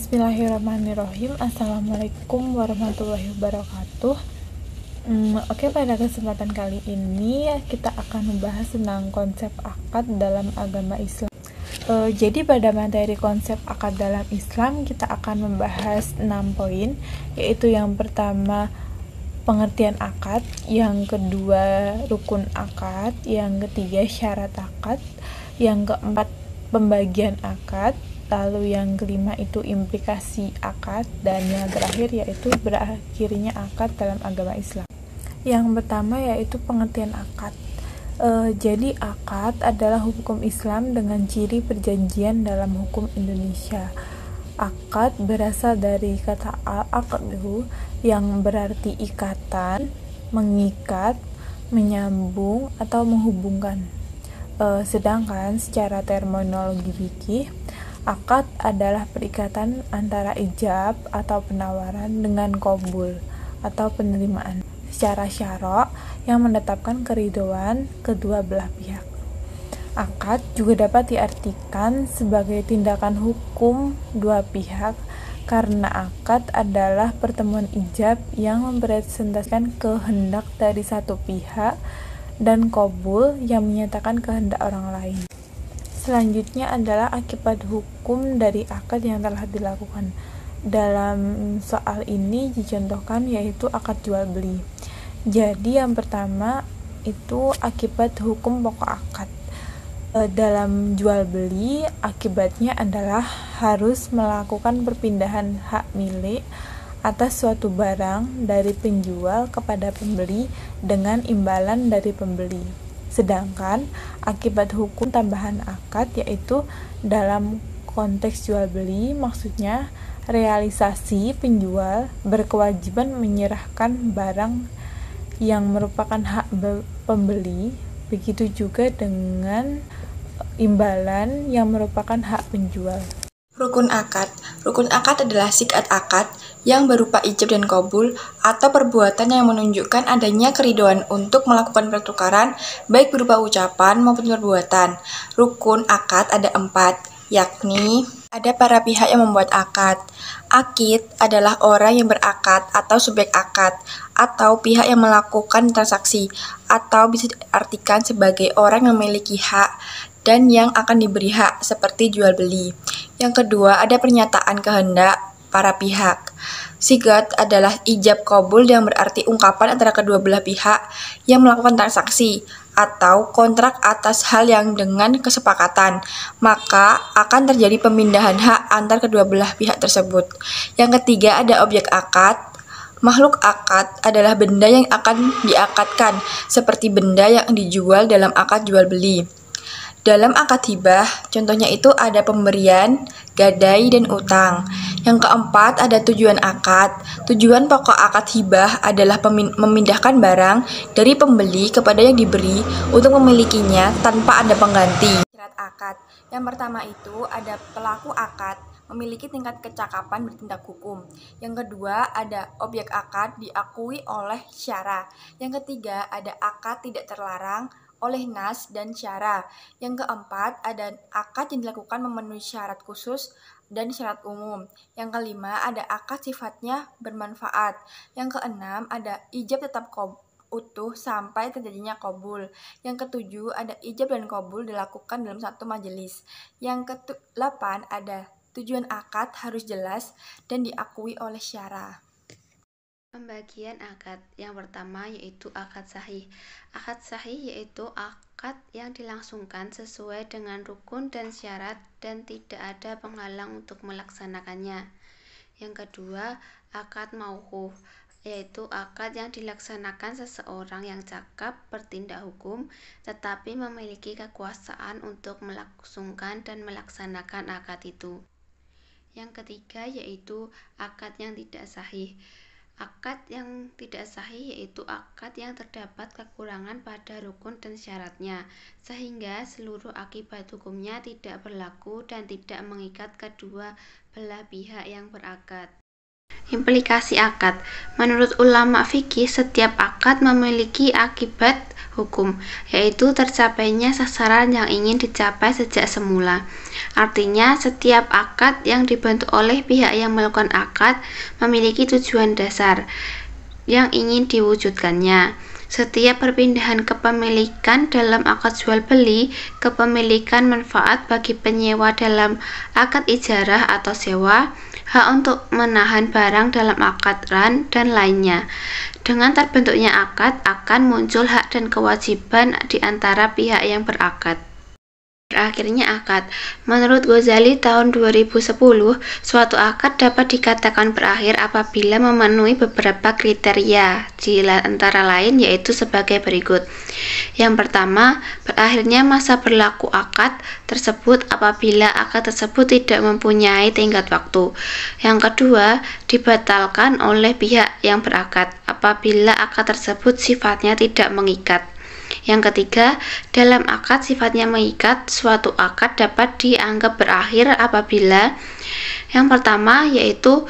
Bismillahirrahmanirrahim. Assalamualaikum warahmatullahi wabarakatuh. Oke, pada kesempatan kali ini kita akan membahas tentang konsep akad dalam agama Islam. Jadi pada materi konsep akad dalam Islam kita akan membahas 6 poin, yaitu yang pertama pengertian akad, yang kedua rukun akad, yang ketiga syarat akad, yang keempat pembagian akad, lalu yang kelima itu implikasi akad, dan yang terakhir yaitu berakhirnya akad dalam agama Islam. Yang pertama yaitu pengertian akad. Jadi akad adalah hukum Islam dengan ciri perjanjian dalam hukum Indonesia. Akad berasal dari kata al-aqdu yang berarti ikatan, mengikat, menyambung, atau menghubungkan. Sedangkan secara terminologi fikih, akad adalah perikatan antara ijab atau penawaran dengan qabul atau penerimaan secara syara' yang menetapkan keridhaan kedua belah pihak. Akad juga dapat diartikan sebagai tindakan hukum dua pihak karena akad adalah pertemuan ijab yang merepresentasikan kehendak dari satu pihak dan qabul yang menyatakan kehendak orang lain. Selanjutnya adalah akibat hukum dari akad yang telah dilakukan. Dalam soal ini dicontohkan yaitu akad jual beli. Jadi yang pertama itu akibat hukum pokok akad. Dalam jual beli, akibatnya adalah harus melakukan perpindahan hak milik atas suatu barang dari penjual kepada pembeli dengan imbalan dari pembeli. Sedangkan akibat hukum tambahan akad yaitu dalam konteks jual beli, maksudnya realisasi penjual berkewajiban menyerahkan barang yang merupakan hak pembeli, begitu juga dengan imbalan yang merupakan hak penjual. Rukun akad. Rukun akad adalah sikat akad yang berupa ijab dan qabul atau perbuatan yang menunjukkan adanya keridhaan untuk melakukan pertukaran baik berupa ucapan maupun perbuatan. Rukun akad ada 4, yakni ada para pihak yang membuat akad. Akid adalah orang yang berakad atau subjek akad atau pihak yang melakukan transaksi atau bisa diartikan sebagai orang yang memiliki hak dan yang akan diberi hak seperti jual beli. Yang kedua, ada pernyataan kehendak para pihak. Sigat adalah ijab qabul yang berarti ungkapan antara kedua belah pihak yang melakukan transaksi atau kontrak atas hal yang dengan kesepakatan, maka akan terjadi pemindahan hak antar kedua belah pihak tersebut. Yang ketiga, ada objek akad. Makhluk akad adalah benda yang akan diakadkan, seperti benda yang dijual dalam akad jual beli. Dalam akad hibah, contohnya itu ada pemberian, gadai, dan utang. Yang keempat, ada tujuan akad. Tujuan pokok akad hibah adalah memindahkan barang dari pembeli kepada yang diberi untuk memilikinya tanpa ada pengganti. Syarat akad. Yang pertama itu ada pelaku akad memiliki tingkat kecakapan bertindak hukum. Yang kedua, ada objek akad diakui oleh syara. Yang ketiga, ada akad tidak terlarang oleh nas dan syara. Yang keempat, ada akad yang dilakukan memenuhi syarat khusus dan syarat umum. Yang kelima, ada akad sifatnya bermanfaat. Yang keenam, ada ijab tetap utuh sampai terjadinya qabul. Yang ketujuh, ada ijab dan qabul dilakukan dalam satu majelis. Yang ke-8, ada tujuan akad harus jelas dan diakui oleh syara. Pembagian akad. Yang pertama yaitu akad sahih. Akad sahih yaitu akad yang dilangsungkan sesuai dengan rukun dan syarat dan tidak ada penghalang untuk melaksanakannya. Yang kedua, akad mauquf, yaitu akad yang dilaksanakan seseorang yang cakap bertindak hukum tetapi memiliki kekuasaan untuk melangsungkan dan melaksanakan akad itu. Yang ketiga yaitu akad yang tidak sahih. Akad yang tidak sahih yaitu akad yang terdapat kekurangan pada rukun dan syaratnya, sehingga seluruh akibat hukumnya tidak berlaku dan tidak mengikat kedua belah pihak yang berakad. Implikasi akad. Menurut ulama fikih, setiap akad memiliki akibat hukum, yaitu tercapainya sasaran yang ingin dicapai sejak semula. Artinya, setiap akad yang dibentuk oleh pihak yang melakukan akad memiliki tujuan dasar yang ingin diwujudkannya. Setiap perpindahan kepemilikan dalam akad jual beli, kepemilikan manfaat bagi penyewa dalam akad ijarah atau sewa, hak untuk menahan barang dalam akad ran, dan lainnya. Dengan terbentuknya akad, akan muncul hak dan kewajiban di antara pihak yang berakad. Berakhirnya akad. Menurut Ghazali tahun 2010, suatu akad dapat dikatakan berakhir apabila memenuhi beberapa kriteria, di antara lain yaitu sebagai berikut. Yang pertama, berakhirnya masa berlaku akad tersebut apabila akad tersebut tidak mempunyai tenggat waktu. Yang kedua, dibatalkan oleh pihak yang berakad apabila akad tersebut sifatnya tidak mengikat. Yang ketiga, dalam akad sifatnya mengikat, suatu akad dapat dianggap berakhir apabila yang pertama yaitu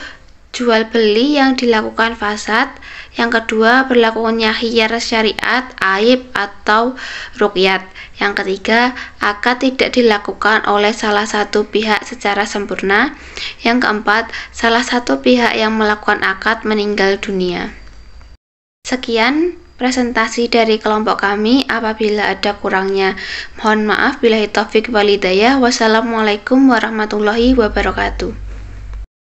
jual beli yang dilakukan fasad, yang kedua berlakunya khiyar syariat, aib atau ruqyat, yang ketiga akad tidak dilakukan oleh salah satu pihak secara sempurna, yang keempat salah satu pihak yang melakukan akad meninggal dunia. Sekian presentasi dari kelompok kami. Apabila ada kurangnya, mohon maaf. Billahi taufik wal hidayah. Wassalamualaikum warahmatullahi wabarakatuh.